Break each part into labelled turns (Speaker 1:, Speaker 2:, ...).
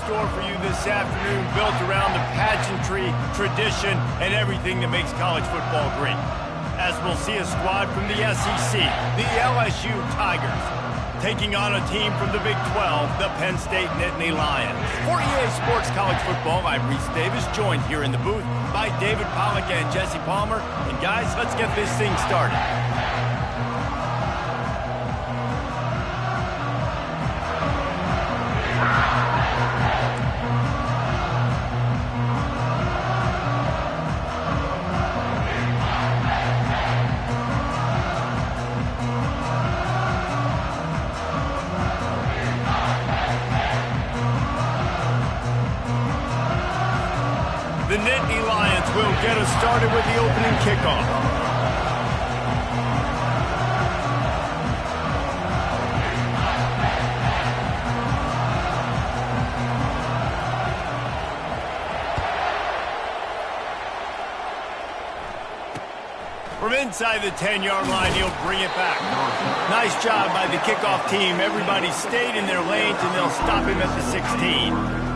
Speaker 1: store for you this afternoon, built around the pageantry, tradition, and everything that makes college football great. As we'll see a squad from the SEC, the LSU Tigers, taking on a team from the Big 12, the Penn State Nittany Lions. For EA Sports College Football, I'm Reese Davis, joined here in the booth by David Pollack and Jesse Palmer. And guys, let's get this thing started. The Nittany Lions will get us started with the opening kickoff. From inside the 10-yard line, he'll bring it back. Nice job by the kickoff team. Everybody stayed in their lanes, and they'll stop him at the 16.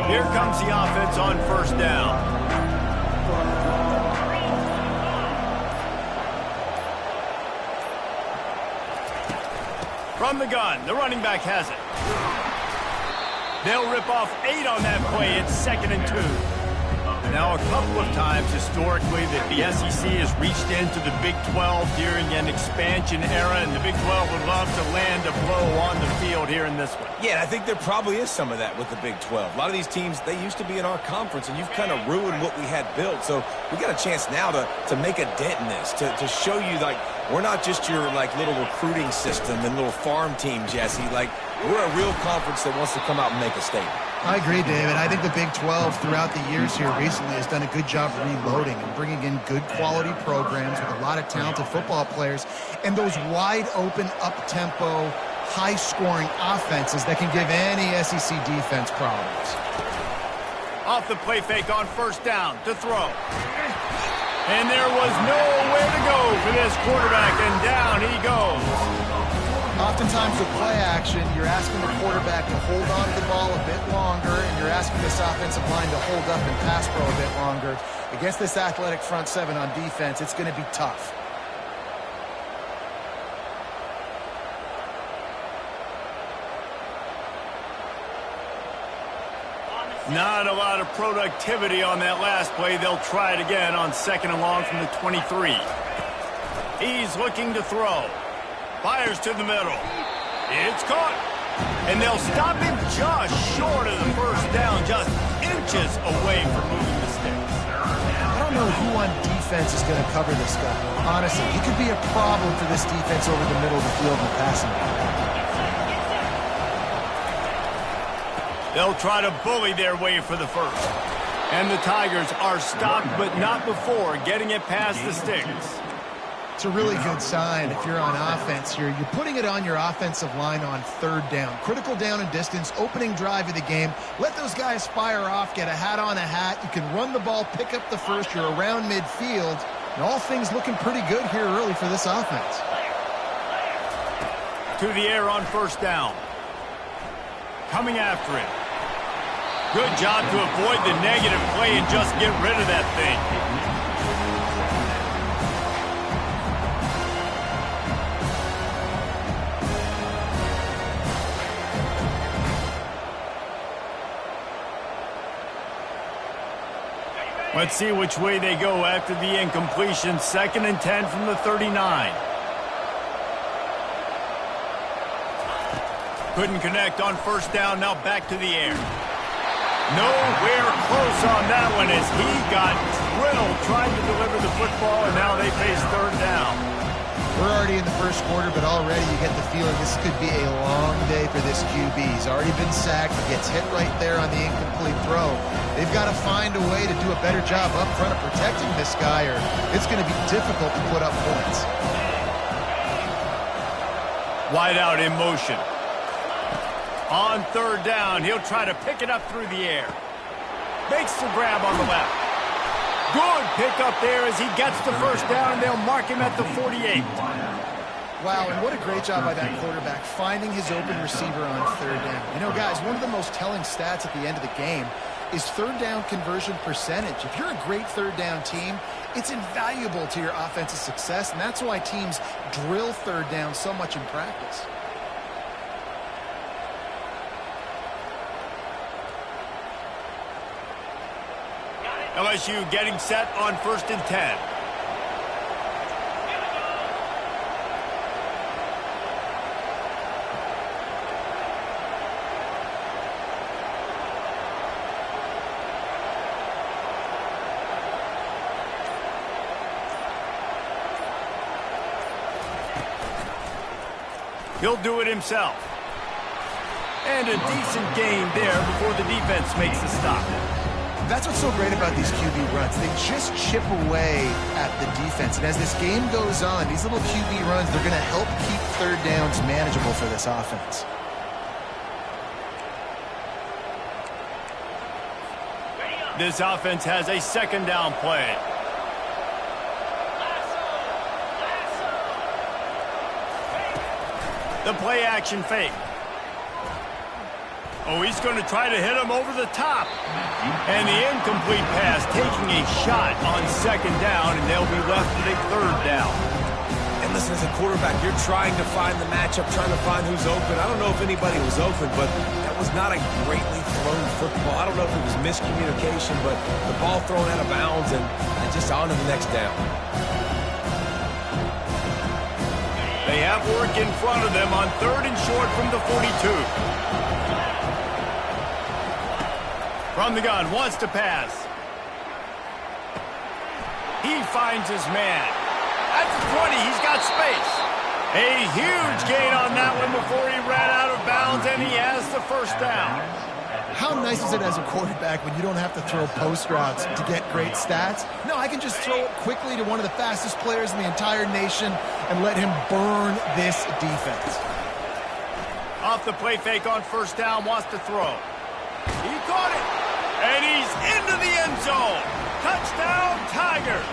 Speaker 1: Here comes the offense on first down. From the gun, the running back has it. They'll rip off 8 on that play. It's 2nd and 2. Now, a couple of times historically that the SEC has reached into the Big 12 during an expansion era, and the Big 12 would love to land a blow on the field here in this one.
Speaker 2: Yeah, I think there probably is some of that with the Big 12. A lot of these teams, they used to be in our conference, and you've kind of ruined what we had built. So we got a chance now to make a dent in this, to show you, like, we're not just your, like, little recruiting system and little farm team, Jesse. Like, we're a real conference that wants to come out and make a statement.
Speaker 3: I agree, David. I think the Big 12 throughout the years here recently has done a good job reloading and bringing in good quality programs with a lot of talented football players and those wide open, up-tempo, high-scoring offenses that can give any SEC defense problems.
Speaker 1: Off the play fake on first down to throw. And there was nowhere to go for this quarterback, and down he goes.
Speaker 3: Oftentimes with play action, you're asking the quarterback to hold on to the ball a bit longer, and you're asking this offensive line to hold up and pass pro a bit longer. Against this athletic front seven on defense, it's going to be tough.
Speaker 1: Not a lot of productivity on that last play. They'll try it again on 2nd and long from the 23. He's looking to throw. Fires to the middle. It's caught. And they'll stop him just short of the first down, just inches away from moving the sticks.
Speaker 3: I don't know who on defense is going to cover this guy. Honestly, he could be a problem for this defense over the middle of the field in the passing game.
Speaker 1: They'll try to bully their way for the first. And the Tigers are stopped, but not before getting it past the sticks.
Speaker 3: It's a really good sign if you're on offense here. You're putting it on your offensive line on 3rd down. Critical down and distance, opening drive of the game. Let those guys fire off, get a hat on a hat. You can run the ball, pick up the first. You're around midfield. And all things looking pretty good here early for this offense.
Speaker 1: To the air on first down. Coming after it. Good job to avoid the negative play and just get rid of that thing. Let's see which way they go after the incompletion. 2nd and 10 from the 39. Couldn't connect on first down. Now back to the air. Nowhere close on that one as he got drilled trying to deliver the football, and now they face 3rd down.
Speaker 3: We're already in the first quarter, but already you get the feeling this could be a long day for this QB. He's already been sacked. He gets hit right there on the incomplete throw. They've got to find a way to do a better job up front of protecting this guy, or it's going to be difficult to put up points.
Speaker 1: Wide out in motion. On 3rd down, he'll try to pick it up through the air. Makes the grab on the left. Good pickup there as he gets the first down, and they'll mark him at the 48.
Speaker 3: Wow, and what a great job by that quarterback, finding his open receiver on third down. You know, guys, one of the most telling stats at the end of the game is third down conversion percentage. If you're a great third down team, it's invaluable to your offensive success, and that's why teams drill third down so much in practice.
Speaker 1: LSU getting set on 1st and 10. He'll do it himself. And a decent gain there before the defense makes the stop.
Speaker 3: That's what's so great about these QB runs. They just chip away at the defense. And as this game goes on, these little QB runs, they're going to help keep third downs manageable for this offense.
Speaker 1: This offense has a 2nd down play. The play action fake. Oh, he's going to try to hit him over the top. And the incomplete pass taking a shot on 2nd down, and they'll be left with a 3rd down.
Speaker 2: And listen, as a quarterback, you're trying to find the matchup, trying to find who's open. I don't know if anybody was open, but that was not a greatly thrown football. I don't know if it was miscommunication, but the ball thrown out of bounds and just on to the next down.
Speaker 1: They have work in front of them on 3rd and short from the 42. From the gun, wants to pass. He finds his man. At the 20, he's got space. A huge gain on that one before he ran out of bounds, and he has the 1st down.
Speaker 3: How nice is it as a quarterback when you don't have to throw post routes to get great stats? No, I can just throw it quickly to one of the fastest players in the entire nation and let him burn this defense.
Speaker 1: Off the play fake on 1st down, wants to throw. He caught it, and he's into the end zone. Touchdown, Tigers.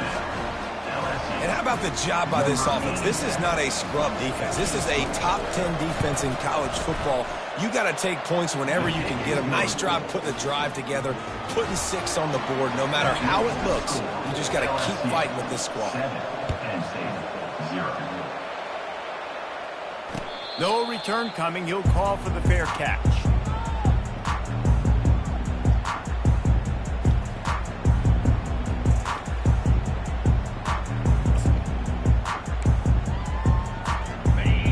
Speaker 2: And how about the job by this offense? This is not a scrub defense. This is a top 10 defense in college football. You got to take points whenever you can get them. Nice job putting the drive together, putting 6 on the board. No matter how it looks, you just got to keep fighting with this squad.
Speaker 1: No return coming. He'll call for the fair catch.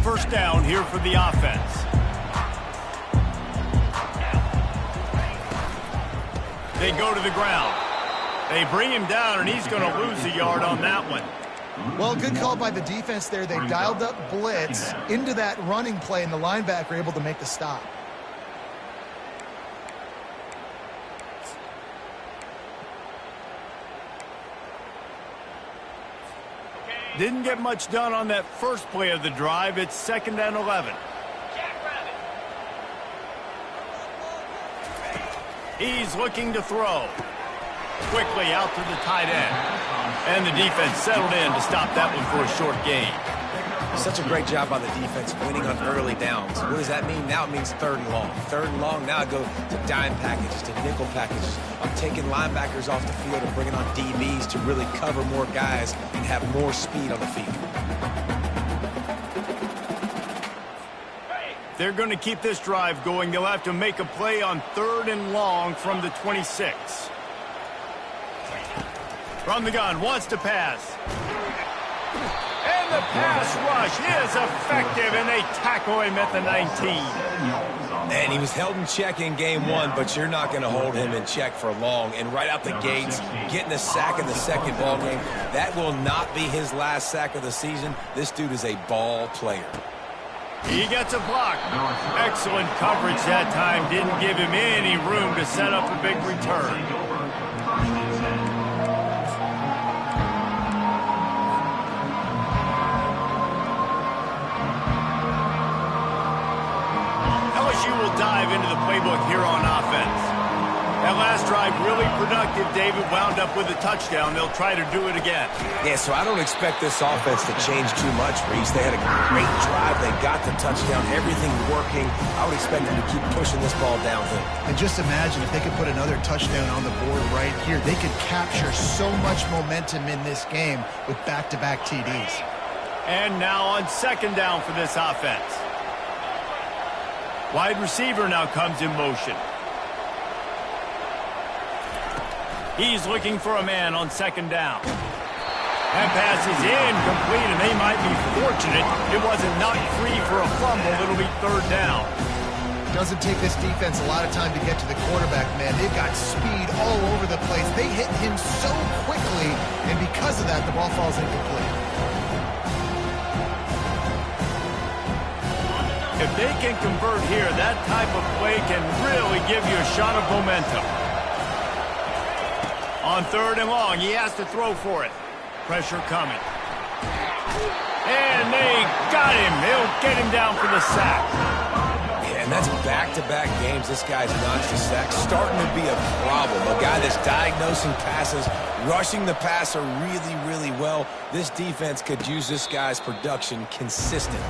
Speaker 1: First down here for the offense. They go to the ground. They bring him down, and he's going to lose a yard on that one.
Speaker 3: Well, good call by the defense there. They dialed up blitz into that running play, and the linebacker able to make the stop.
Speaker 1: Didn't get much done on that first play of the drive. It's 2nd and 11. He's looking to throw. Quickly out to the tight end. And the defense settled in to stop that one for a short gain.
Speaker 2: Such a great job by the defense winning on early downs. What does that mean? Now it means 3rd and long. 3rd and long, now I go to dime packages, to nickel packages. I'm taking linebackers off the field and bringing on DBs to really cover more guys and have more speed on the field.
Speaker 1: They're going to keep this drive going. They'll have to make a play on 3rd and long from the 26. From the gun, wants to pass. And the pass rush is effective, and they tackle him at the 19.
Speaker 2: And he was held in check in game 1, but you're not going to hold him in check for long. And right out the gates, getting a sack in the 2nd ball game, that will not be his last sack of the season. This dude is a ball player.
Speaker 1: He gets a block. Excellent coverage that time. Didn't give him any room to set up a big return. LSU will dive into the playbook here on offense. That last drive really productive. David wound up with a touchdown. They'll try to do it again.
Speaker 2: Yeah, so I don't expect this offense to change too much, Reese. They had a great drive. They got the touchdown. Everything working. I would expect them to keep pushing this ball downhill.
Speaker 3: And just imagine if they could put another touchdown on the board right here. They could capture so much momentum in this game with back-to-back TDs.
Speaker 1: And now on second down for this offense. Wide receiver now comes in motion. He's looking for a man on second down. That pass is incomplete, and they might be fortunate it wasn't knocked free for a fumble. It'll be third down.
Speaker 3: Doesn't take this defense a lot of time to get to the quarterback, man. They've got speed all over the place. They hit him so quickly, and because of that, the ball falls incomplete.
Speaker 1: If they can convert here, that type of play can really give you a shot of momentum. On third and long, he has to throw for it. Pressure coming. And they got him. They'll get him down for the sack.
Speaker 2: Yeah, and that's back-to-back games. This guy's notched a sack. Starting to be a problem. A guy that's diagnosing passes, rushing the passer really, really well. This defense could use this guy's production consistently.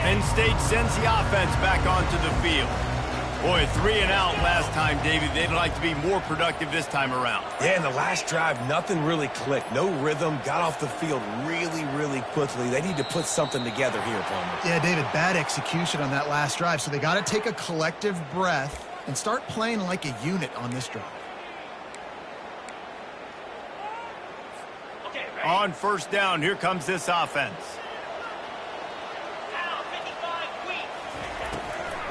Speaker 1: Penn State sends the offense back onto the field. Boy, 3 and out last time, David. They'd like to be more productive this time around.
Speaker 2: Yeah, in the last drive, nothing really clicked. No rhythm, got off the field really, really quickly. They need to put something together here, Palmer.
Speaker 3: Yeah, David, bad execution on that last drive, so they got to take a collective breath and start playing like a unit on this drive.
Speaker 1: On first down, here comes this offense.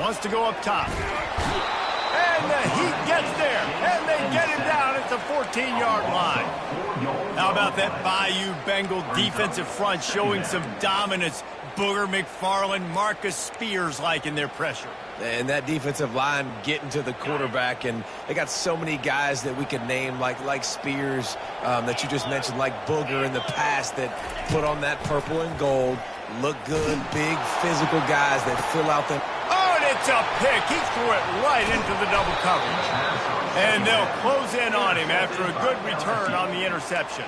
Speaker 1: Wants to go up top. And the Heat gets there. And they get him down at the 14-yard line. How about that Bayou Bengal defensive front showing some dominance? Booger McFarland, Marcus Spears-like in their pressure.
Speaker 2: And that defensive line getting to the quarterback, and they got so many guys that we could name, like Spears, that you just mentioned, like Booger in the past, that put on that purple and gold, look good, big, physical guys that fill out the...
Speaker 1: Oh, and it's a pick. He threw it right into the double coverage. And they'll close in on him after a good return on the interception.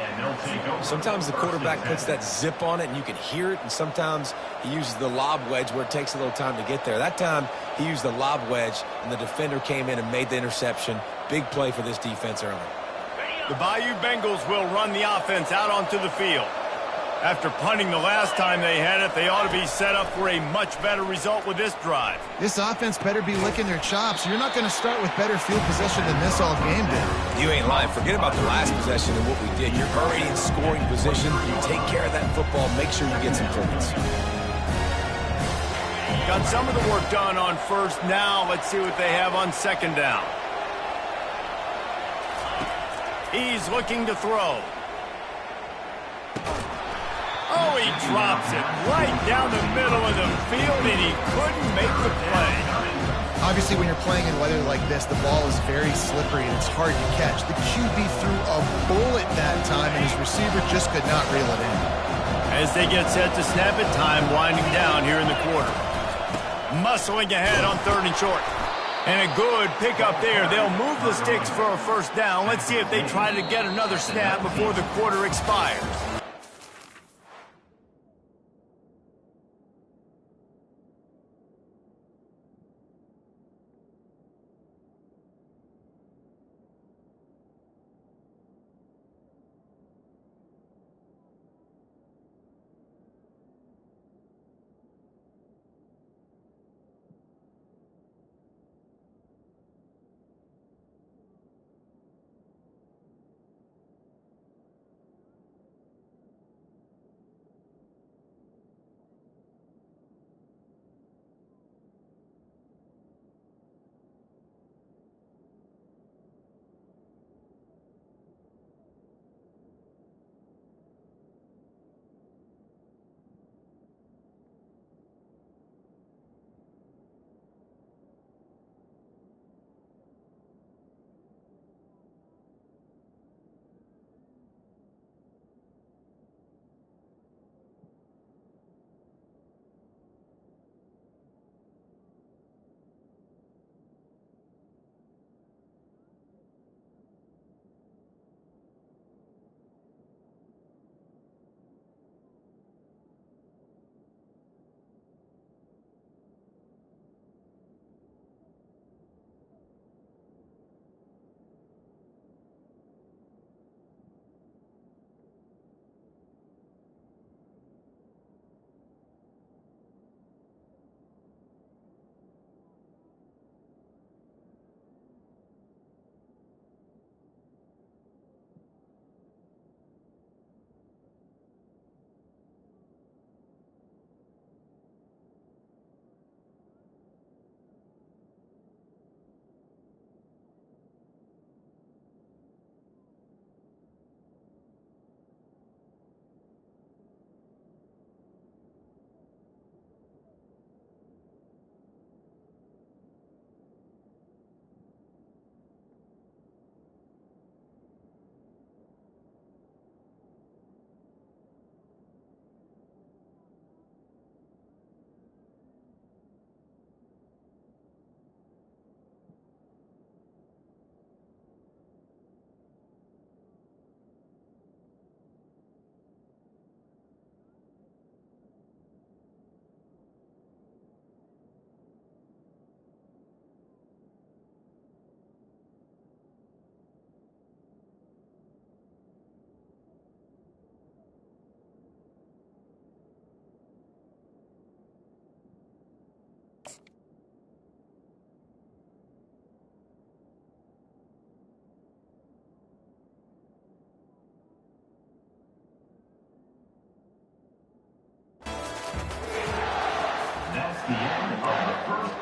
Speaker 2: Sometimes the quarterback puts that zip on it, and you can hear it, and sometimes he uses the lob wedge where it takes a little time to get there. That time, he used the lob wedge, and the defender came in and made the interception. Big play for this defense early.
Speaker 1: The Bayou Bengals will run the offense out onto the field. After punting the last time they had it, they ought to be set up for a much better result with this drive.
Speaker 3: This offense better be licking their chops. You're not going to start with better field possession than this all game did.
Speaker 2: You ain't lying. Forget about the last possession and what we did. You're already in scoring position. You take care of that football. Make sure you get some points.
Speaker 1: Got some of the work done on first. Now let's see what they have on second down. He's looking to throw. Oh, he drops it right down the middle of the field, and he couldn't make the play.
Speaker 3: Obviously, when you're playing in weather like this, the ball is very slippery, and it's hard to catch. The QB threw a bullet that time, and his receiver just could not reel it in.
Speaker 1: As they get set to snap it, time winding down here in the quarter. Muscling ahead on third and short. And a good pickup there. They'll move the sticks for a first down. Let's see if they try to get another snap before the quarter expires.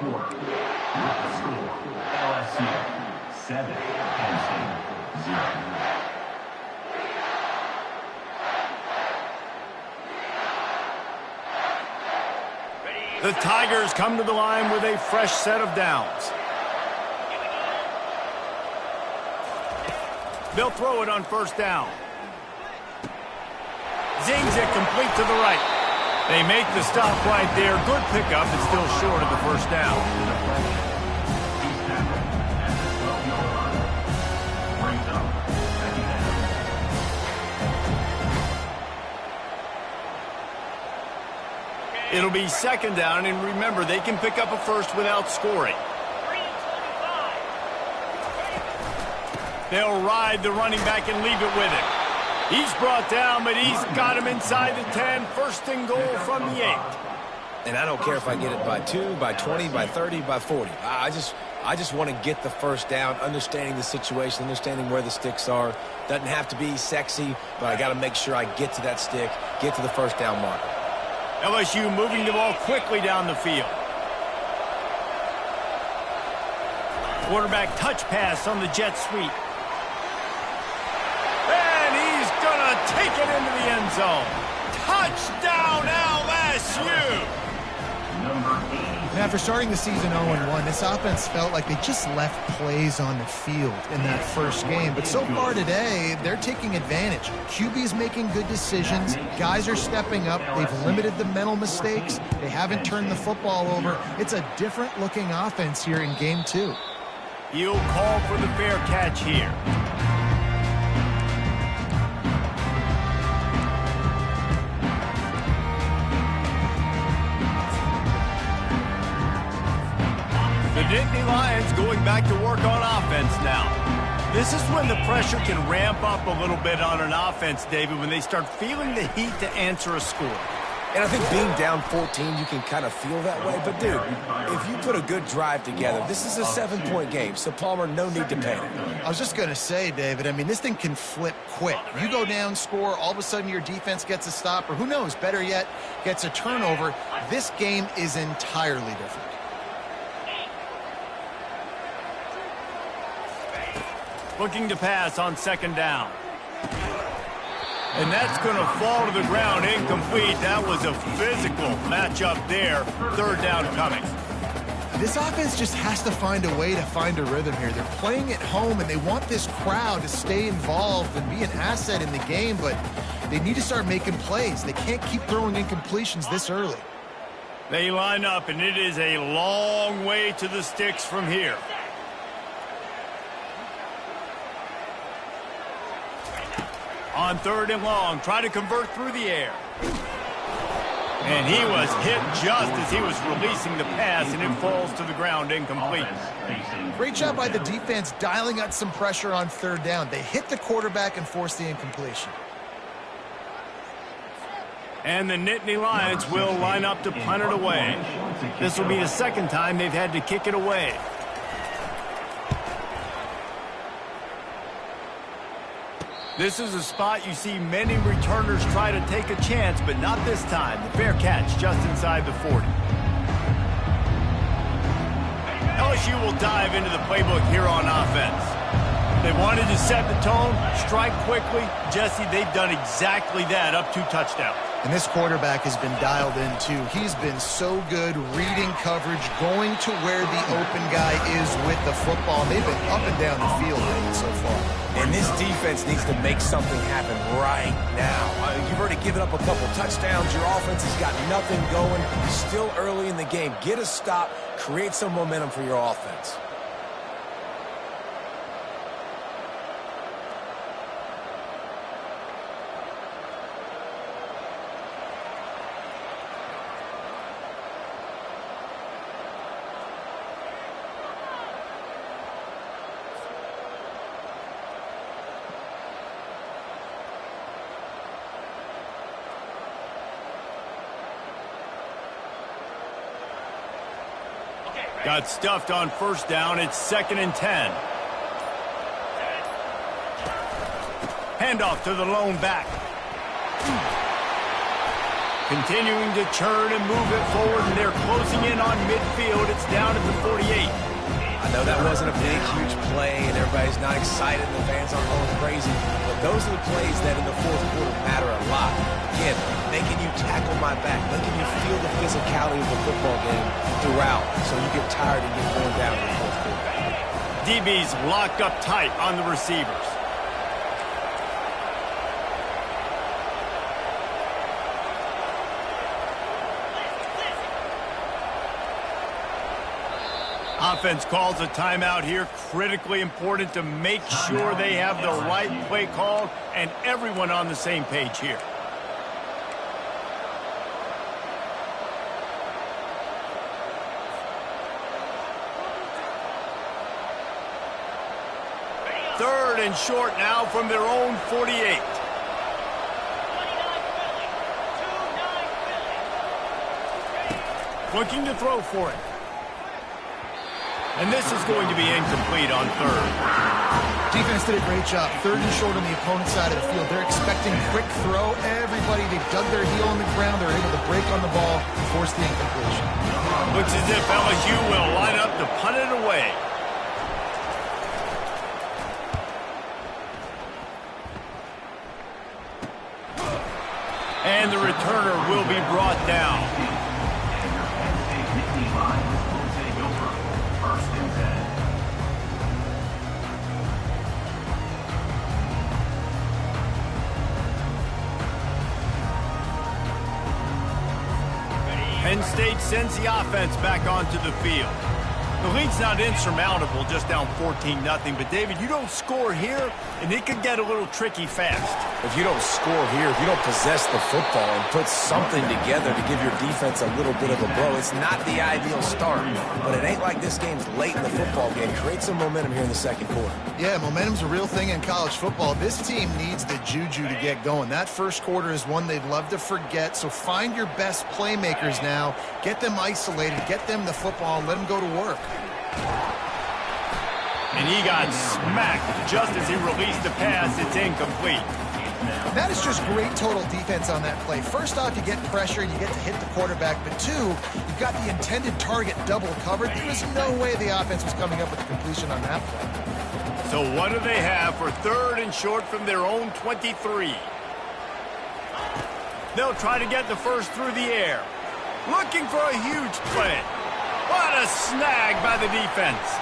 Speaker 4: quarter. With the score, LSU 7, Penn State 0.
Speaker 1: The Tigers come to the line with a fresh set of downs. They'll throw it on first down. Zings it complete to the right. They make the stop right there. Good pickup, but still short of the first down. It'll be second down, and remember, they can pick up a first without scoring. They'll ride the running back and leave it with him. He's brought down, but he's got him inside the 10. First and goal from the 8.
Speaker 2: And I don't care if I get it by 2, by 20, by 30, by 40. I just want to get the first down, understanding the situation, understanding where the sticks are. Doesn't have to be sexy, but I got to make sure I get to that stick, get to the first down marker.
Speaker 1: LSU moving the ball quickly down the field. Quarterback touch pass on the jet sweep. And he's going to take it into the end zone. Touchdown, LSU!
Speaker 4: Number 80.
Speaker 3: After starting the season 0-1, this offense felt like they just left plays on the field in that first game. But so far today, they're taking advantage. QB's making good decisions. Guys are stepping up. They've limited the mental mistakes. They haven't turned the football over. It's a different-looking offense here in Game 2.
Speaker 1: He'll call for the fair catch here. The Nittany Lions going back to work on offense now. This is when the pressure can ramp up a little bit on an offense, David, when they start feeling the heat to answer a score.
Speaker 2: And I think being down 14, you can kind of feel that way. But, dude, if you put a good drive together, this is a 7-point game. So, Palmer, no need to panic.
Speaker 3: I was just going to say, David, I mean, this thing can flip quick. You go down, score, all of a sudden your defense gets a stop, or who knows, better yet, gets a turnover. This game is entirely different.
Speaker 1: Looking to pass on second down. And that's going to fall to the ground, incomplete. That was a physical matchup there. Third down coming.
Speaker 3: This offense just has to find a way to find a rhythm here. They're playing at home, and they want this crowd to stay involved and be an asset in the game, but they need to start making plays. They can't keep throwing incompletions this early.
Speaker 1: They line up, and it is a long way to the sticks from here. On third and long, try to convert through the air. And he was hit just as he was releasing the pass, and it falls to the ground incomplete.
Speaker 3: Great job by the defense dialing up some pressure on third down. They hit the quarterback and forced the incompletion.
Speaker 1: And the Nittany Lions will line up to punt it away. This will be the second time they've had to kick it away. This is a spot you see many returners try to take a chance, but not this time. The fair catch just inside the 40. LSU will dive into the playbook here on offense. They wanted to set the tone, strike quickly. Jesse, they've done exactly that, up 2 touchdowns.
Speaker 3: And this quarterback has been dialed in, too. He's been so good reading coverage, going to where the open guy is with the football. They've been up and down the field so far.
Speaker 2: And this defense needs to make something happen right now. You've already given up a couple touchdowns. Your offense has got nothing going. Still early in the game. Get a stop. Create some momentum for your offense.
Speaker 1: Got stuffed on first down. It's 2nd and 10. Handoff to the lone back. Continuing to churn and move it forward, and they're closing in on midfield. It's down at the 48.
Speaker 2: I know that wasn't a big, huge play, and everybody's not excited, and the fans aren't going crazy, but those are the plays that in the fourth quarter matter a lot. Again, making you tackle my back, making you feel the physicality of the football game throughout, so you get tired and get worn down in the fourth quarter.
Speaker 1: DB's locked up tight on the receivers. Offense calls a timeout here. Critically important to make sure they have the right play called and everyone on the same page here. Third and short now from their own 48. Looking to throw for it. And this is going to be incomplete on third.
Speaker 3: Defense did a great job. Third and short on the opponent's side of the field. They're expecting quick throw. Everybody, they dug their heel on the ground. They're able to break on the ball and force the incompletion.
Speaker 1: Looks as if LSU will line up to punt it away. And the returner will be brought down. Penn State sends the offense back onto the field. The lead's not insurmountable, just down 14-0. But, David, you don't score here, and it could get a little tricky fast.
Speaker 2: If you don't score here, if you don't possess the football and put something together to give your defense a little bit of a blow, it's not the ideal start. But it ain't like this game's late in the football game. Create some momentum here in the second quarter.
Speaker 3: Yeah, momentum's a real thing in college football. This team needs the juju to get going. That first quarter is one they'd love to forget, so find your best playmakers now. Get them isolated, get them the football, and let them go to work.
Speaker 1: And he got smacked just as he released the pass. It's incomplete.
Speaker 3: That is just great total defense on that play. First off, you get pressure, you get to hit the quarterback. But two, you've got the intended target double covered. There was no way the offense was coming up with a completion on that play.
Speaker 1: So what do they have for third and short from their own 23? They'll try to get the first through the air. Looking for a huge play. What a snag by the defense.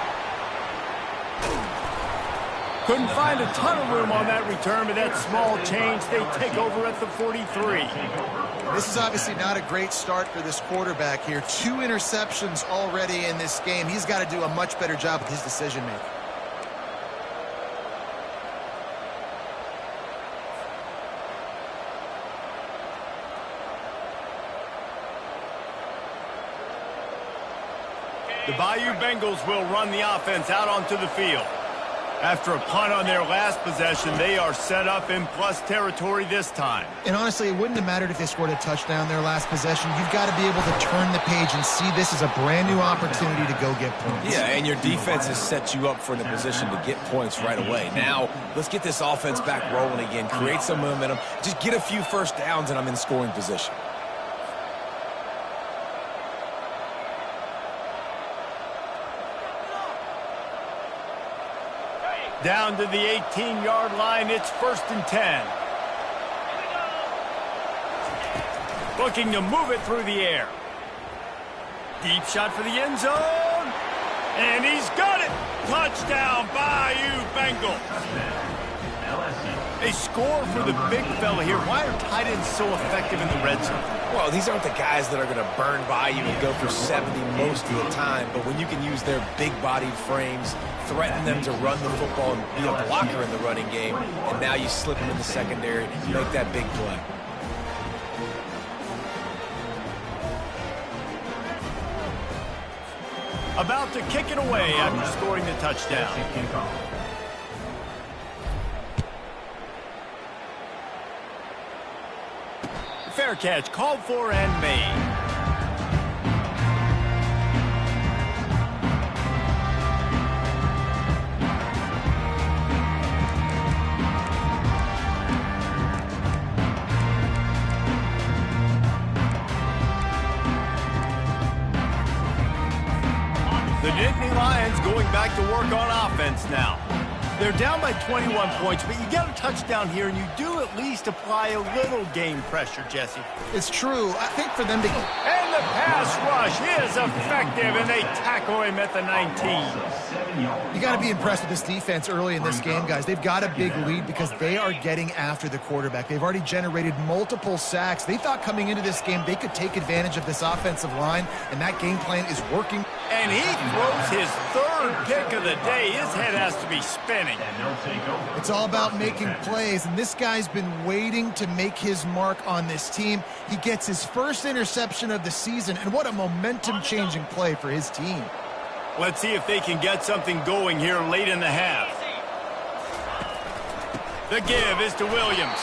Speaker 1: Couldn't find a ton of room on that return, but that small change, they take over at the 43.
Speaker 3: This is obviously not a great start for this quarterback here. 2 interceptions already in this game. He's got to do a much better job with his decision-making.
Speaker 1: The Bayou Bengals will run the offense out onto the field. After a punt on their last possession, they are set up in plus territory this time.
Speaker 3: And honestly, it wouldn't have mattered if they scored a touchdown their last possession. You've got to be able to turn the page and see this as a brand new opportunity to go get points.
Speaker 2: Yeah, and your defense has set you up for the position to get points right away. Now, let's get this offense back rolling again, create some momentum, just get a few first downs, and I'm in scoring position.
Speaker 1: Down to the 18-yard line, it's 1st and 10. Looking to move it through the air. Deep shot for the end zone. And he's got it. Touchdown, Bayou Bengals. They score for the big fella here. Why are tight ends so effective in the red zone?
Speaker 2: Well, these aren't the guys that are going to burn by you and go for 70 most of the time, but when you can use their big-bodied frames, threaten them to run the football and be a blocker in the running game, and now you slip them in the secondary, make that big play.
Speaker 1: About to kick it away after scoring the touchdown. Fair catch called for and made. The Nittany Lions going back to work on offense now. They're down by 21 points, but you get a touchdown here, and you do at least apply a little game pressure, Jesse.
Speaker 3: It's true. I think for them to...
Speaker 1: And the pass rush is effective, and they tackle him at the 19.
Speaker 3: You got to be impressed with this defense early in this game, guys. They've got a big lead because they are getting after the quarterback. They've already generated multiple sacks. They thought coming into this game they could take advantage of this offensive line, and that game plan is working.
Speaker 1: And he throws his third pick of the day. His head has to be spinning.
Speaker 3: It's all about making plays, and this guy's been waiting to make his mark on this team. He gets his first interception of the season, and what a momentum-changing play for his team.
Speaker 1: Let's see if they can get something going here late in the half. The give is to Williams.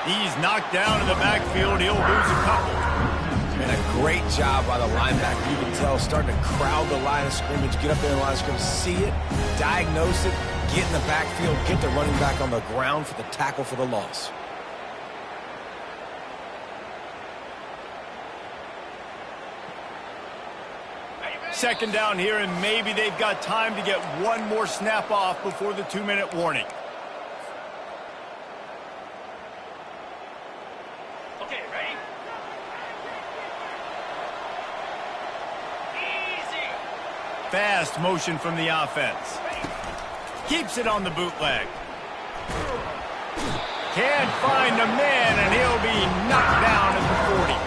Speaker 1: He's knocked down in the backfield. He'll lose a couple.
Speaker 2: And a great job by the linebacker. You can tell, starting to crowd the line of scrimmage, get up there in the line of scrimmage, see it, diagnose it, get in the backfield, get the running back on the ground for the tackle for the loss.
Speaker 1: Second down here, and maybe they've got time to get one more snap off before the 2-minute warning.
Speaker 5: Okay, ready? Easy.
Speaker 1: Fast motion from the offense. Keeps it on the bootleg. Can't find a man, and he'll be knocked down at the 40.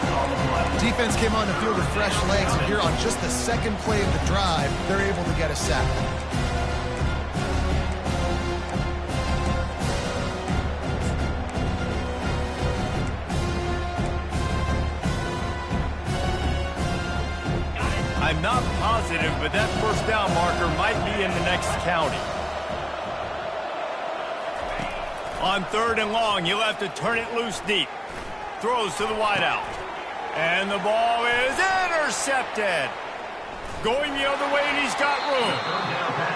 Speaker 3: Defense came on the field with fresh legs, and here on just the second play of the drive, they're able to get a sack.
Speaker 1: I'm not positive, but that first down marker might be in the next county. On 3rd and long, he'll have to turn it loose deep. Throws to the wideout. And the ball is intercepted. Going the other way, and he's got room.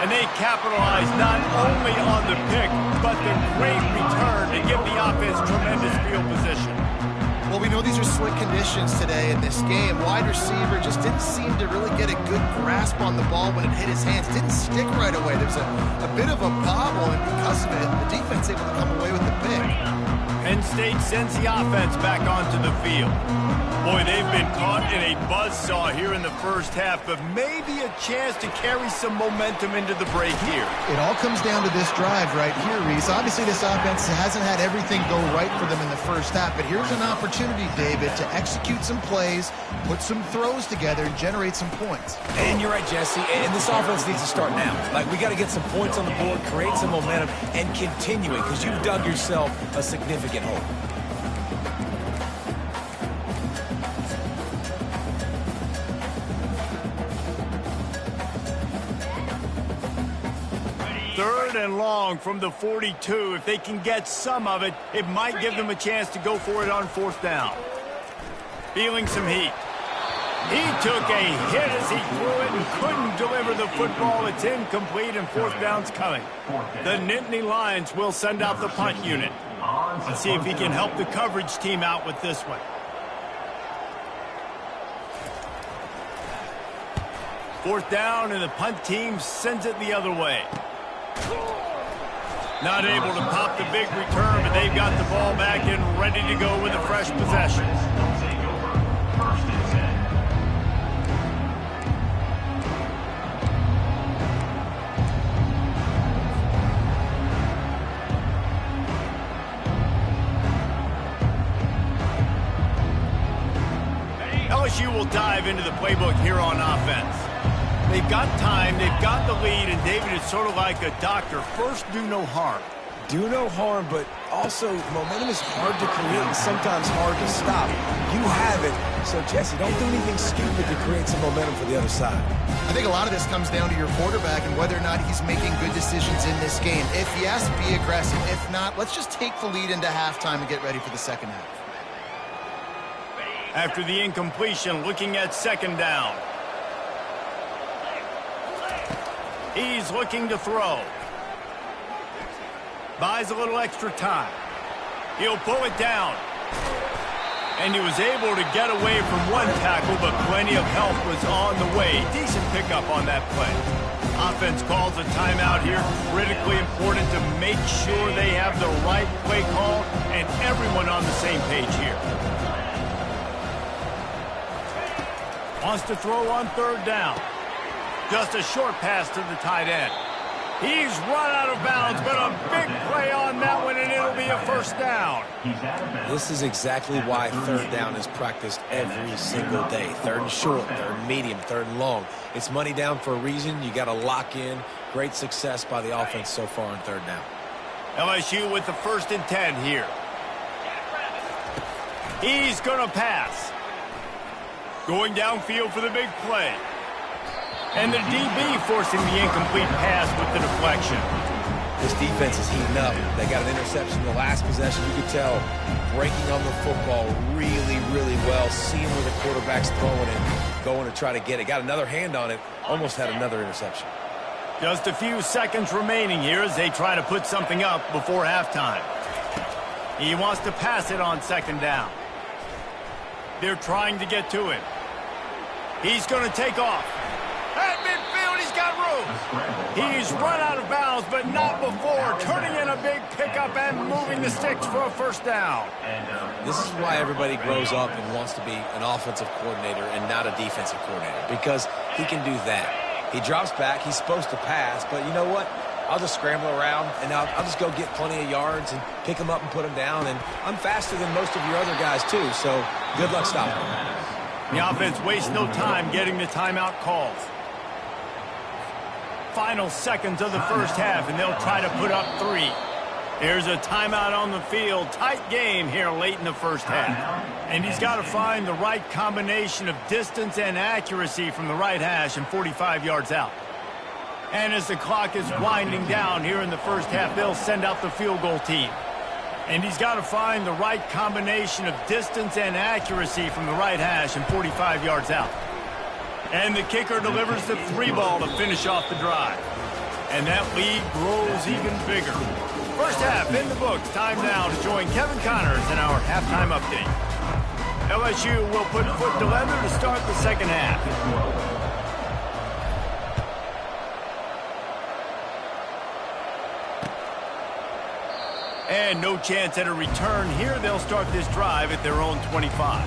Speaker 1: And they capitalize not only on the pick, but the great return to give the offense tremendous field position.
Speaker 3: Well, we know these are slick conditions today in this game. Wide receiver just didn't seem to really get a good grasp on the ball when it hit his hands. Didn't stick right away. There's a bit of a bobble, and because of it, the defense able to come away with the pick.
Speaker 1: Penn State sends the offense back onto the field. Boy, they've been caught in a buzzsaw here in the first half, but maybe a chance to carry some momentum into the break here.
Speaker 3: It all comes down to this drive right here, Reese. Obviously, this offense hasn't had everything go right for them in the first half, but here's an opportunity, David, to execute some plays, put some throws together, and generate some points.
Speaker 2: And you're right, Jesse, and this offense needs to start now. Like, we got to get some points on the board, create some momentum, and continue it, because you've dug yourself a significant hole.
Speaker 1: Third and long from the 42. If they can get some of it, it might give them a chance to go for it on 4th down. Feeling some heat. He took a hit as he threw it and couldn't deliver the football. It's incomplete, and 4th down's coming. The Nittany Lions will send out the punt unit. Let's see if he can help the coverage team out with this one. 4th down, and the punt team sends it the other way. Not able to pop the big return, but they've got the ball back and ready to go with a fresh possession. LSU will dive into the playbook here on offense. They've got time, they've got the lead, and David is sort of like a doctor. First, do no harm.
Speaker 2: Do no harm, but also momentum is hard to create and sometimes hard to stop. You have it, so Jesse, don't do anything stupid to create some momentum for the other side.
Speaker 3: I think a lot of this comes down to your quarterback and whether or not he's making good decisions in this game. If yes, be aggressive. If not, let's just take the lead into halftime and get ready for the second half.
Speaker 1: After the incompletion, looking at 2nd down. He's looking to throw. Buys a little extra time. He'll pull it down. And he was able to get away from one tackle, but plenty of help was on the way. Decent pickup on that play. Offense calls a timeout here. Critically important to make sure they have the right play call and everyone on the same page here. Wants to throw on third down. Just a short pass to the tight end. He's run out of bounds, but a big play on that one, and it'll be a first down.
Speaker 2: This is exactly why third down is practiced every single day. Third and short, third and medium, third and long. It's money down for a reason. You got to lock in. Great success by the offense so far on third down.
Speaker 1: LSU with the 1st and 10 here. He's going to pass. Going downfield for the big play. And the DB forcing the incomplete pass with the deflection.
Speaker 2: This defense is heating up. They got an interception in the last possession. You could tell breaking on the football really, really well. Seeing where the quarterback's throwing it, going to try to get it. Got another hand on it. Almost had another interception.
Speaker 1: Just a few seconds remaining here as they try to put something up before halftime. He wants to pass it on 2nd down. They're trying to get to him. He's going to take off. At midfield, he's got room. He's run out of bounds, but not before turning in a big pickup and moving the sticks for a first down.
Speaker 2: This is why everybody grows up and wants to be an offensive coordinator and not a defensive coordinator, because he can do that. He drops back. He's supposed to pass, but you know what? I'll just scramble around, and I'll just go get plenty of yards and pick them up and put them down, and I'm faster than most of your other guys, too, so good luck stopping them.
Speaker 1: The offense wastes no time getting the timeout called. Final seconds of the first half, and they'll try to put up 3. Here's a timeout on the field. Tight game here late in the first half. And he's got to find the right combination of distance and accuracy from the right hash and 45 yards out. And as the clock is winding down here in the first half, they'll send out the field goal team. And he's got to find the right combination of distance and accuracy from the right hash and 45 yards out. And the kicker delivers the 3 ball to finish off the drive. And that lead grows even bigger. First half in the books. Time now to join Kevin Connors in our halftime update. LSU will put foot to leather to start the second half. And no chance at a return here. They'll start this drive at their own 25.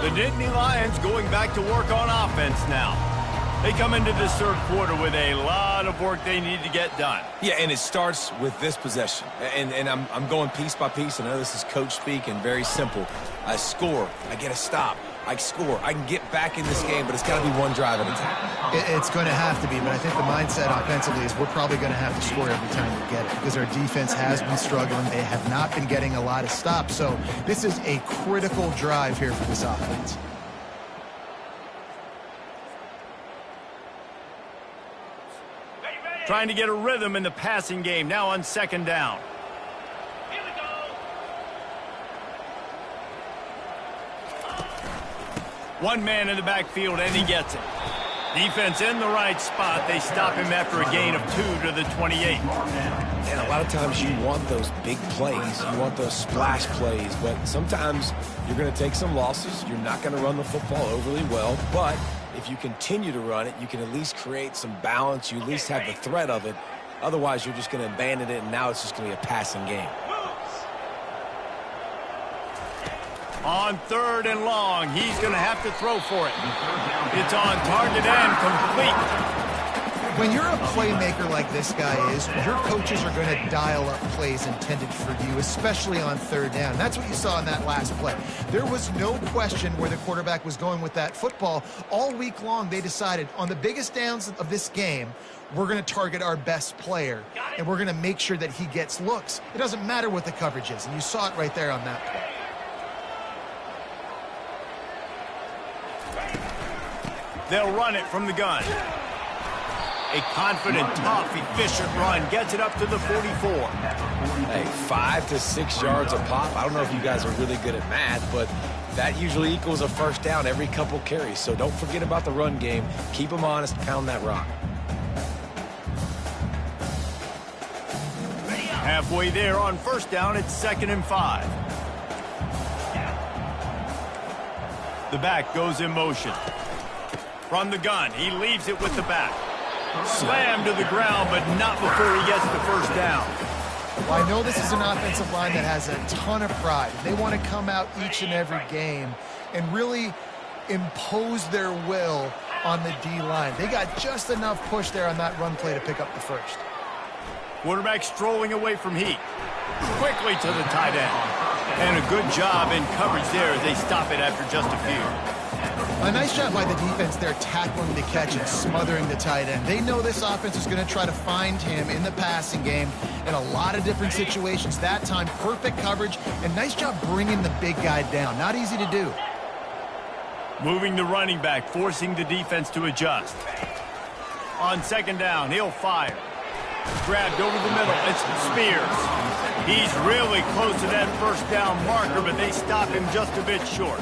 Speaker 1: The Nittany Lions going back to work on offense now. They come into this third quarter with a lot of work they need to get done.
Speaker 2: Yeah, and it starts with this possession. And I'm going piece by piece. I know this is coach speak and very simple. I score. I get a stop. I score. I can get back in this game, but it's got to be one drive at a time.
Speaker 3: It's going to have to be, but I think the mindset offensively is we're probably going to have to score every time we get it because our defense has been struggling. They have not been getting a lot of stops. So this is a critical drive here for this offense.
Speaker 1: Trying to get a rhythm in the passing game now on 2nd down.
Speaker 5: Here we go.
Speaker 1: One man in the backfield, and he gets it. Defense in the right spot. They stop him after a gain of 2 to the 28.
Speaker 2: And a lot of times you want those big plays. You want those splash plays. But sometimes you're going to take some losses. You're not going to run the football overly well. But if you continue to run it, you can at least create some balance. You at least have the threat of it. Otherwise, you're just going to abandon it, and now it's just going to be a passing game.
Speaker 1: On 3rd and long, he's going to have to throw for it. It's on target and complete.
Speaker 3: When you're a playmaker like this guy is, your coaches are going to dial up plays intended for you, especially on 3rd down. That's what you saw in that last play. There was no question where the quarterback was going with that football. All week long, they decided on the biggest downs of this game, we're going to target our best player, and we're going to make sure that he gets looks. It doesn't matter what the coverage is, and you saw it right there on that play.
Speaker 1: They'll run it from the gun. A confident, tough, efficient run gets it up to the 44.
Speaker 2: Hey, 5 to 6 yards a pop. I don't know if you guys are really good at math, but that usually equals a first down every couple carries. So don't forget about the run game. Keep them honest, pound that rock.
Speaker 1: Halfway there on first down, it's 2nd and 5. The back goes in motion. From the gun, he leaves it with the back. Slammed to the ground, but not before he gets the first down.
Speaker 3: Well, I know this is an offensive line that has a ton of pride. They want to come out each and every game and really impose their will on the D-line. They got just enough push there on that run play to pick up the first.
Speaker 1: Quarterback strolling away from heat. Quickly to the tight end. And a good job in coverage there as they stop it after just a few.
Speaker 3: A nice job by the defense there tackling the catch and smothering the tight end. They know this offense is going to try to find him in the passing game in a lot of different situations. That time, perfect coverage and nice job bringing the big guy down. Not easy to do.
Speaker 1: Moving the running back, forcing the defense to adjust. On 2nd down, he'll fire. Grabbed over the middle. It's Spears. He's really close to that first down marker, but they stop him just a bit short.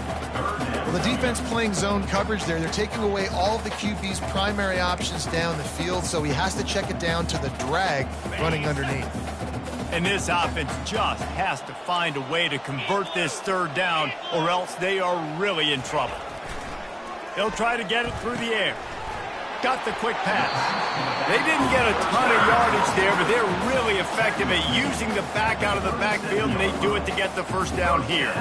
Speaker 3: Well, the defense playing zone coverage there. They're taking away all of the QB's primary options down the field, so he has to check it down to the drag running underneath.
Speaker 1: And this offense just has to find a way to convert this 3rd down, or else they are really in trouble. He'll try to get it through the air. Got the quick pass. They didn't get a ton of yardage there, but they're really effective at using the back out of the backfield, and they do it to get the first down here.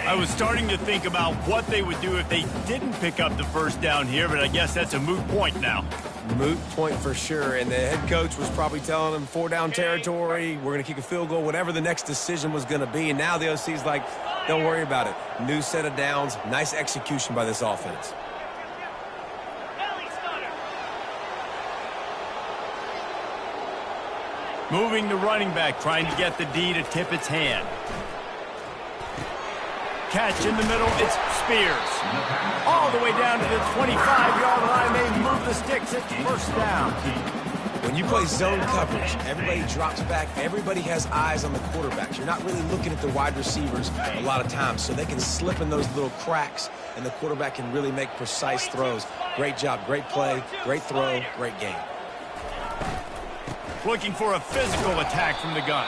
Speaker 1: I was starting to think about what they would do if they didn't pick up the first down here, but I guess that's a moot point now.
Speaker 2: Moot point for sure, and the head coach was probably telling them 4-down territory, we're going to kick a field goal, whatever the next decision was going to be, and now the OC's like, don't worry about it. New set of downs, nice execution by this offense.
Speaker 1: Moving the running back, trying to get the D to tip its hand. Catch in the middle, it's Spears. All the way down to the 25-yard line, they move the sticks, it's first down.
Speaker 2: When you play zone coverage, everybody drops back, everybody has eyes on the quarterbacks. You're not really looking at the wide receivers a lot of times, so they can slip in those little cracks, and the quarterback can really make precise throws. Great job, great play, great throw, great game.
Speaker 1: Looking for a physical attack from the gun.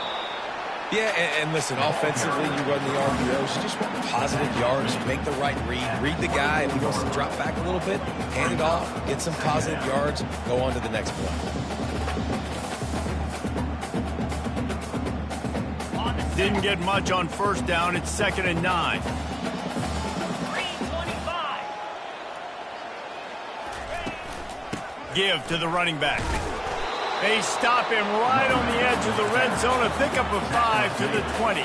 Speaker 2: Yeah, and listen, offensively, you run the RPOs, you just want positive yards, make the right read the guy. If he wants to drop back a little bit, hand it off, get some positive yards, go on to the next play.
Speaker 1: Didn't get much on first down, it's 2nd and 9. Give to the running back. They stop him right on the edge of the red zone. A pickup of 5 to the 20.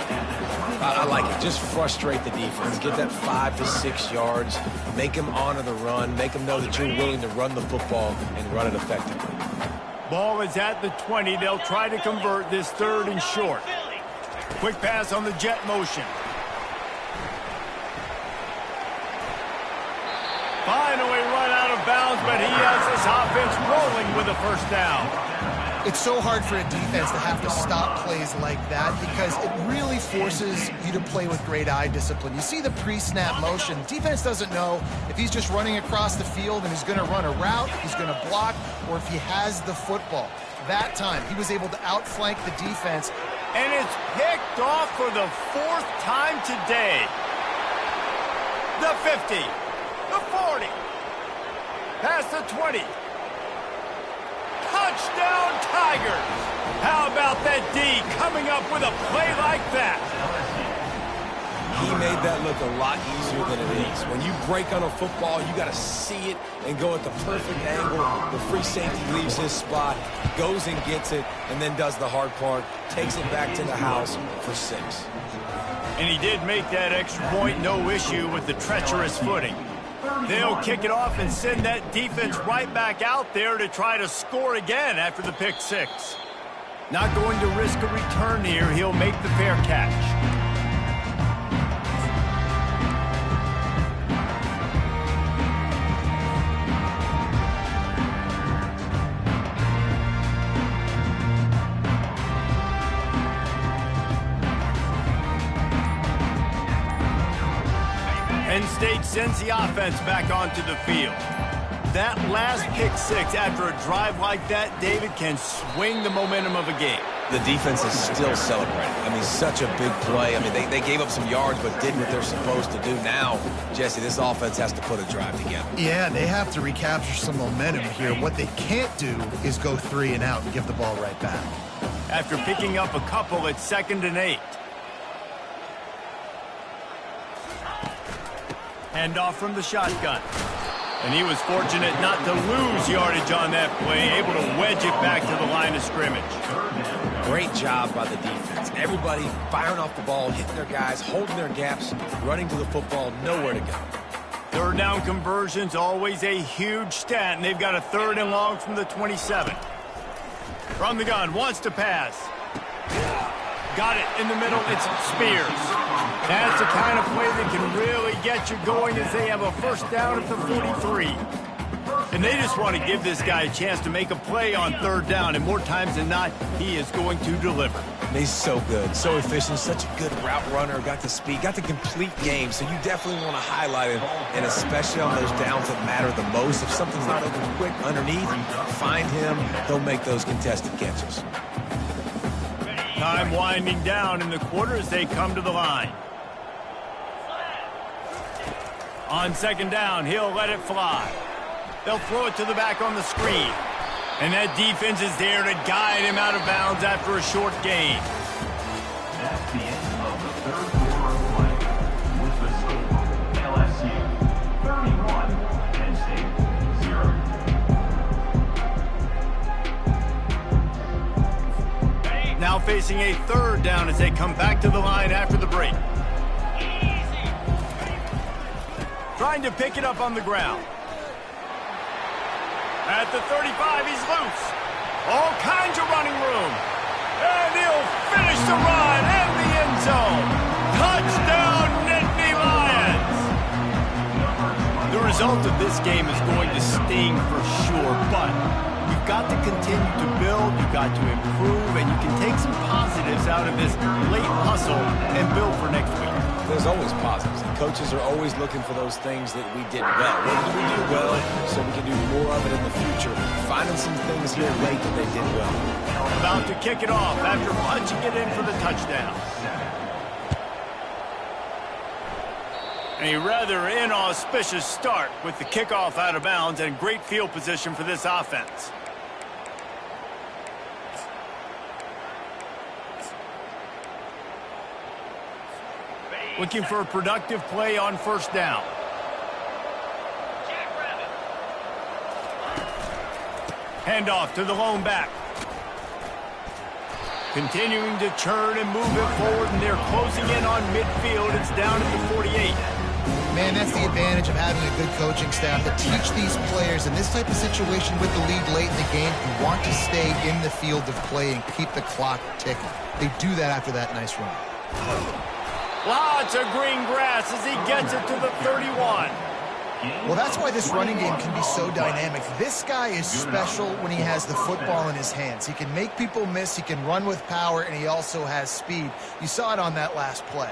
Speaker 2: I like it. Just frustrate the defense. Get that 5 to 6 yards. Make them honor the run. Make them know that you're willing to run the football and run it effectively.
Speaker 1: Ball is at the 20. They'll try to convert this 3rd and short. Quick pass on the jet motion. Finally run out of bounds, but he has this offense rolling with a first down.
Speaker 3: It's so hard for a defense to have to stop plays like that because it really forces you to play with great eye discipline. You see the pre-snap motion. Defense doesn't know if he's just running across the field and he's going to run a route, he's going to block, or if he has the football. That time, he was able to outflank the defense.
Speaker 1: And it's picked off for the 4th time today. The 50, the 40, past the 20. Touchdown, Tigers! How about that D coming up with a play like that?
Speaker 2: He made that look a lot easier than it is. When you break on a football, you got to see it and go at the perfect angle. The free safety leaves his spot, goes and gets it, and then does the hard part, takes it back to the house for 6.
Speaker 1: And he did make that extra point, no issue with the treacherous footing. They'll kick it off and send that defense right back out there to try to score again after the pick 6. Not going to risk a return here. He'll make the fair catch. State sends the offense back onto the field. That last pick six after a drive like that, David, can swing the momentum of a game.
Speaker 2: The defense is still celebrating. I mean, such a big play. I mean, they gave up some yards but did what they're supposed to do. Now, Jesse, this offense has to put a drive together.
Speaker 3: Yeah, they have to recapture some momentum here. What they can't do is go 3 and out and give the ball right back.
Speaker 1: After picking up a couple, it's 2nd and 8. Handoff from the shotgun. And he was fortunate not to lose yardage on that play, able to wedge it back to the line of scrimmage.
Speaker 2: Great job by the defense. Everybody firing off the ball, hitting their guys, holding their gaps, running to the football, nowhere to go.
Speaker 1: 3rd down conversion's always a huge stat, and they've got a 3rd and long from the 27. From the gun, wants to pass. Got it in the middle, it's Spears. That's the kind of play that can really get you going as they have a 1st down at the 43. And they just want to give this guy a chance to make a play on 3rd down, and more times than not, he is going to deliver.
Speaker 2: And he's so good, so efficient, such a good route runner, got the speed, got the complete game, so you definitely want to highlight him, and especially on those downs that matter the most. If something's not open quick underneath, find him, he'll make those contested catches.
Speaker 1: Time winding down in the quarter as they come to the line. On 2nd down, he'll let it fly. They'll throw it to the back on the screen. And that defense is there to guide him out of bounds after a short gain.
Speaker 4: That's the end of the 3rd quarter of play. With the score, LSU 31, Penn State 0.
Speaker 1: Now facing a 3rd down as they come back to the line after the break. Trying to pick it up on the ground. At the 35, he's loose. All kinds of running room. And he'll finish the run and the end zone. Touchdown, Nittany Lions! The result of this game is going to sting for sure, but you've got to continue to build, you've got to improve, and you can take some positives out of this late hustle and build for next week.
Speaker 2: There's always positives, and coaches are always looking for those things that we did well. What did we do well so we can do more of it in the future? Finding some things here late that they did well.
Speaker 1: About to kick it off after punching it in for the touchdown. A rather inauspicious start with the kickoff out of bounds and great field position for this offense. Looking for a productive play on 1st down. Handoff to the lone back. Continuing to churn and move it forward, and they're closing in on midfield. It's down at the 48.
Speaker 3: Man, that's the advantage of having a good coaching staff to teach these players in this type of situation with the lead late in the game. You want to stay in the field of play and keep the clock ticking. They do that after that nice run.
Speaker 1: Lots of green grass as he gets it to the 31.
Speaker 3: Well, that's why this running game can be so dynamic. This guy is special when he has the football in his hands. He can make people miss, he can run with power, and he also has speed. You saw it on that last play.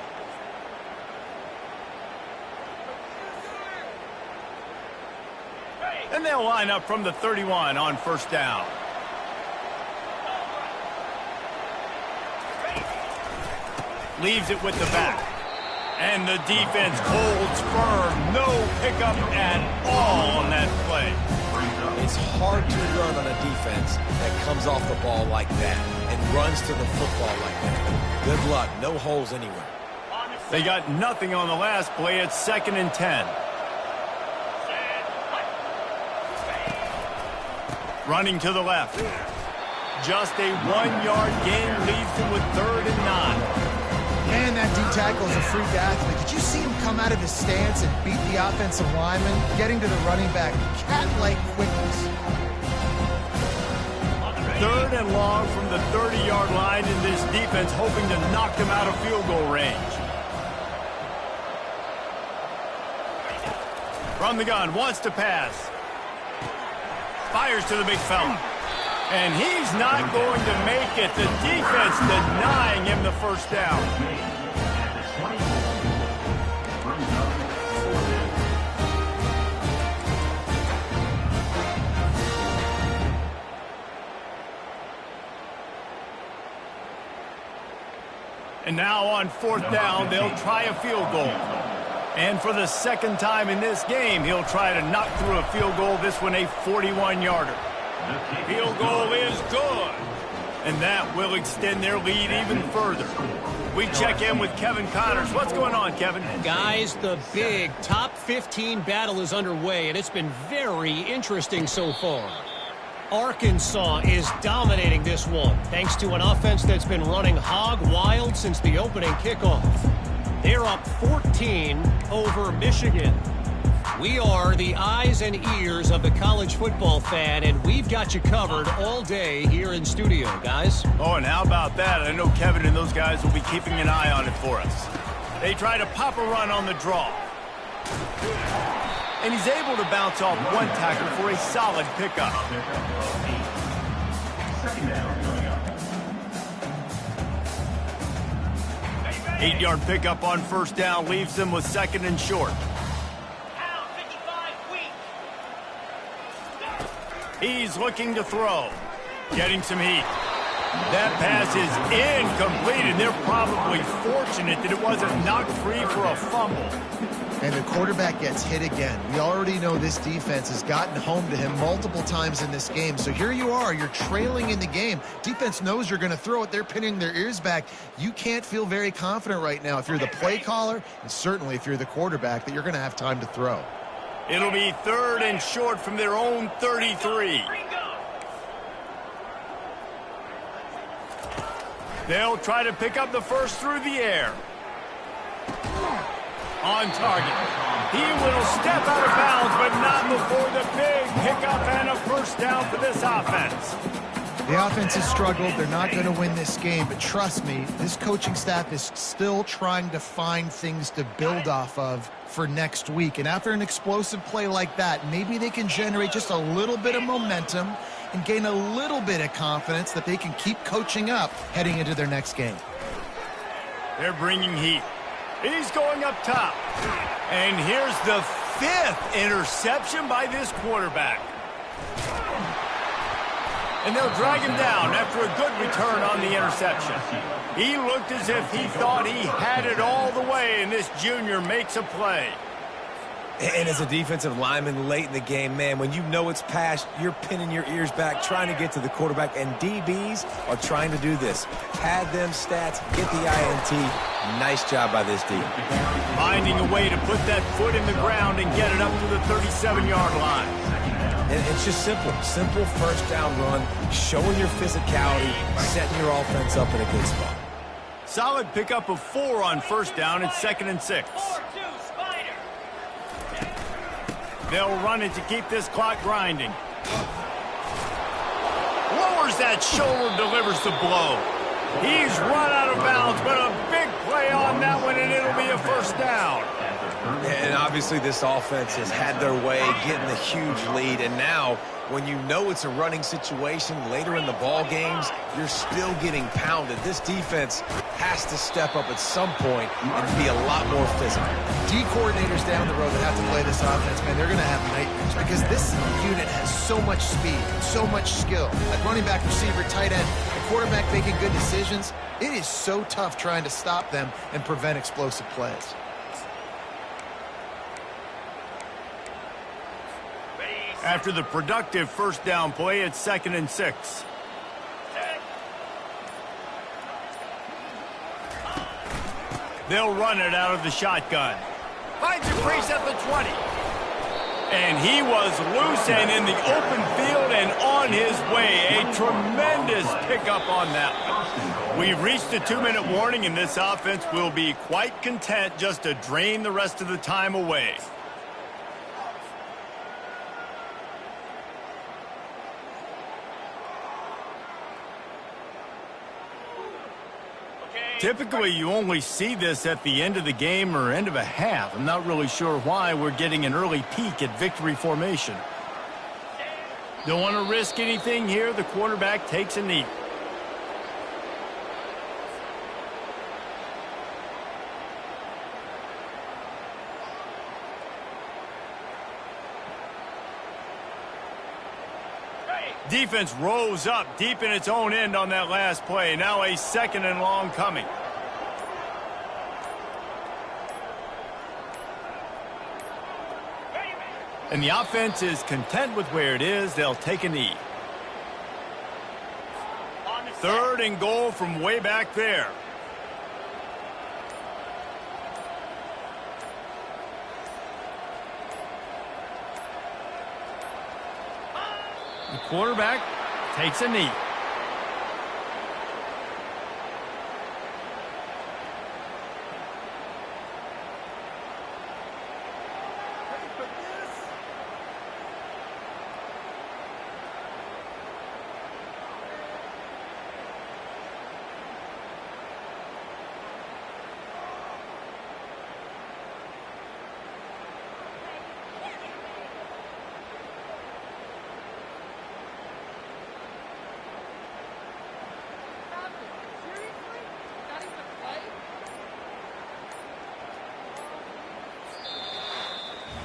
Speaker 1: And they'll line up from the 31 on 1st down. Leaves it with the back. And the defense holds firm. No pickup at all on that play.
Speaker 2: It's hard to run on a defense that comes off the ball like that and runs to the football like that. Good luck. No holes anywhere.
Speaker 1: They got nothing on the last play. It's 2nd and 10. Running to the left. Just a 1-yard gain leaves him with 3rd and 9.
Speaker 3: Man, that D-tackle is a freak athlete. Did you see him come out of his stance and beat the offensive lineman? Getting to the running back, cat-like quickness.
Speaker 1: 3rd and long from the 30-yard line, in this defense hoping to knock them out of field goal range. From the gun, wants to pass. Fires to the big fella. And he's not going to make it. The defense denying him the 1st down. And now on 4th down, they'll try a field goal. And for the second time in this game, he'll try to knock through a field goal, this one a 41-yarder. Field goal is good. And that will extend their lead even further. We check in with Kevin Connors. What's going on, Kevin?
Speaker 6: Guys, the big top 15 battle is underway, and it's been very interesting so far. Arkansas is dominating this one, thanks to an offense that's been running hog wild since the opening kickoff. They're up 14 over Michigan. We are the eyes and ears of the college football fan, and we've got you covered all day here in studio, guys.
Speaker 1: Oh, and how about that? I know Kevin and those guys will be keeping an eye on it for us. They try to pop a run on the draw. And he's able to bounce off one tackle for a solid pickup.
Speaker 4: Second down coming up.
Speaker 1: 8-yard pickup on 1st down leaves them with 2nd and short.
Speaker 5: Down 55 weak.
Speaker 1: He's looking to throw. Getting some heat. That pass is incomplete, and they're probably fortunate that it wasn't knocked free for a fumble.
Speaker 3: And the quarterback gets hit again. We already know this defense has gotten home to him multiple times in this game. So here you are, you're trailing in the game. Defense knows you're going to throw it. They're pinning their ears back. You can't feel very confident right now if you're the play caller, and certainly if you're the quarterback, that you're going to have time to throw.
Speaker 1: It'll be 3rd and short from their own 33. They'll try to pick up the first through the air. On target. He will step out of bounds, but not before the big pickup and a 1st down for this offense.
Speaker 3: The offense has struggled. They're not going to win this game, but trust me, this coaching staff is still trying to find things to build off of for next week. And after an explosive play like that, maybe they can generate just a little bit of momentum and gain a little bit of confidence that they can keep coaching up heading into their next game.
Speaker 1: They're bringing heat. He's going up top. And here's the 5th interception by this quarterback. And they'll drag him down after a good return on the interception. He looked as if he thought he had it all the way, and this junior makes a play.
Speaker 2: And as a defensive lineman late in the game, man, when you know it's past, you're pinning your ears back, trying to get to the quarterback, and DBs are trying to do this. Pad them stats, get the INT. Nice job by this D.
Speaker 1: Finding a way to put that foot in the ground and get it up to the 37-yard line.
Speaker 2: And it's just simple. Simple 1st down run, showing your physicality, setting your offense up in a good spot.
Speaker 1: Solid pickup of 4 on 1st down. It's 2nd and 6. They'll run it to keep this clock grinding. Lowers that shoulder, delivers the blow. He's run out of bounds, but a big play on that one, and it'll be a 1st down.
Speaker 2: And obviously this offense has had their way, getting the huge lead. And now, when you know it's a running situation later in the ball games, you're still getting pounded. This defense has to step up at some point and be a lot more physical.
Speaker 3: D coordinators down the road that have to play this offense, man, they're going to have nightmares because this unit has so much speed, so much skill. Like running back, receiver, tight end, the quarterback making good decisions. It is so tough trying to stop them and prevent explosive plays.
Speaker 1: After the productive 1st down play, it's 2nd and 6. They'll run it out of the shotgun. Finds a crease at the 20. And he was loose and in the open field and on his way. A tremendous pickup on that one. We've reached a 2-minute warning, and this offense will be quite content just to drain the rest of the time away. Typically, you only see this at the end of the game or end of a half. I'm not really sure why we're getting an early peek at victory formation. Don't want to risk anything here. The quarterback takes a knee. Defense rose up deep in its own end on that last play. Now a 2nd and long coming. And the offense is content with where it is. They'll take a knee. 3rd and goal from way back there. The quarterback takes a knee.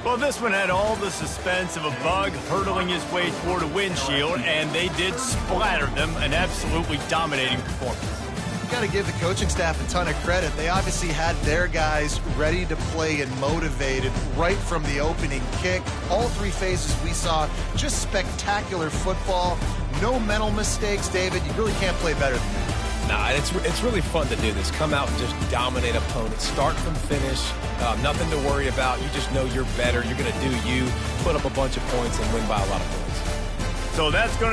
Speaker 1: Well, this one had all the suspense of a bug hurtling his way toward a windshield, and they did splatter them. An absolutely dominating performance.
Speaker 3: Got to give the coaching staff a ton of credit. They obviously had their guys ready to play and motivated right from the opening kick. All 3 phases we saw, just spectacular football. No mental mistakes, David. You really can't play better than that.
Speaker 2: Nah, it's really fun to do this. Come out and just dominate opponents. Start from finish. Nothing to worry about. You just know you're better. You're going to do you, put up a bunch of points, and win by a lot of points.
Speaker 1: So that's going to